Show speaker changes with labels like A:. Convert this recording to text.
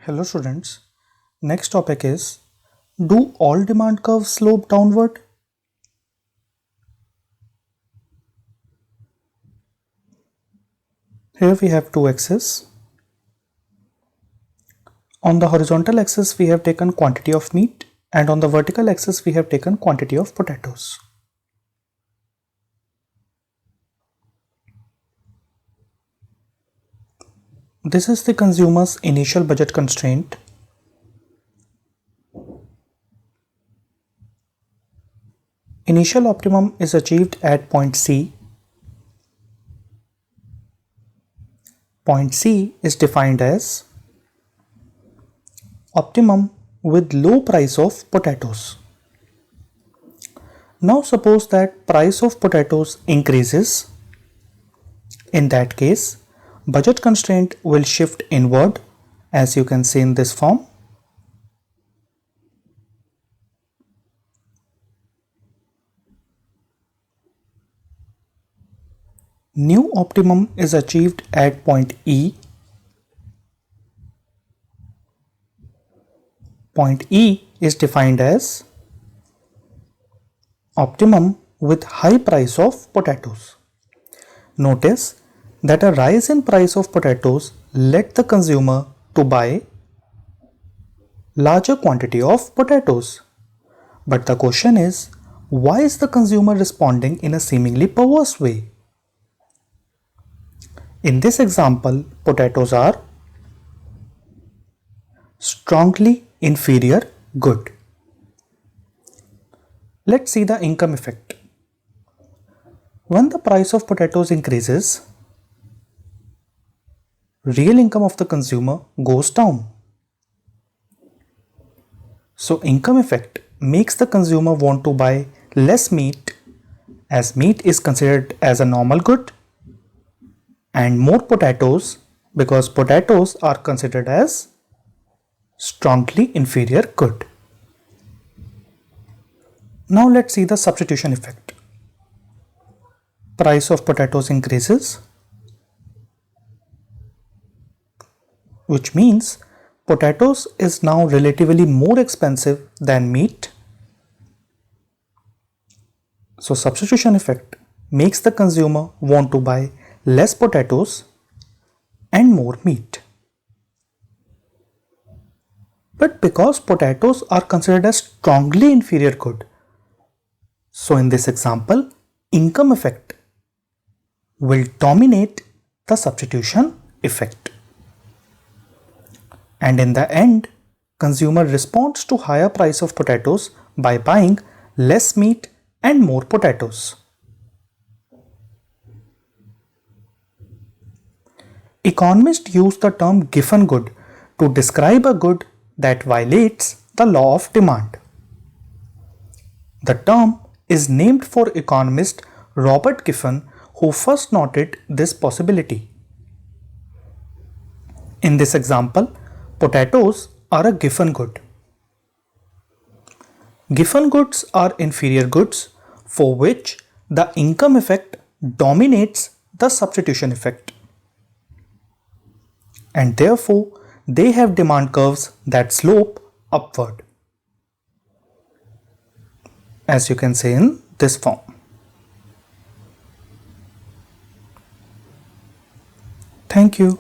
A: Hello students, next topic is, do all demand curves slope downward? Here we have two axes. On the horizontal axis we have taken quantity of meat and on the vertical axis we have taken quantity of potatoes. This is the consumer's initial budget constraint. Initial optimum is achieved at point C. Point C is defined as optimum with low price of potatoes. Now suppose that price of potatoes increases. In that case, budget constraint will shift inward, as you can see in this form. New optimum is achieved at point E. Point E is defined as optimum with high price of potatoes. Notice that a rise in price of potatoes led the consumer to buy larger quantity of potatoes. But the question is, why is the consumer responding in a seemingly perverse way? In this example, potatoes are strongly inferior good. Let's see the income effect. When the price of potatoes increases, real income of the consumer goes down. So income effect makes the consumer want to buy less meat, as meat is considered as a normal good, and more potatoes because potatoes are considered as strongly inferior good. Now let's see the substitution effect. Price of potatoes increases, which means potatoes is now relatively more expensive than meat. So substitution effect makes the consumer want to buy less potatoes and more meat. But because potatoes are considered as strongly inferior good, so in this example, income effect will dominate the substitution effect. And in the end, consumer responds to higher price of potatoes by buying less meat and more potatoes. Economists use the term Giffen good to describe a good that violates the law of demand. The term is named for economist Robert Giffen, who first noted this possibility. In this example, potatoes are a Giffen good. Giffen goods are inferior goods for which the income effect dominates the substitution effect, and therefore they have demand curves that slope upward, as you can see in this form. Thank you.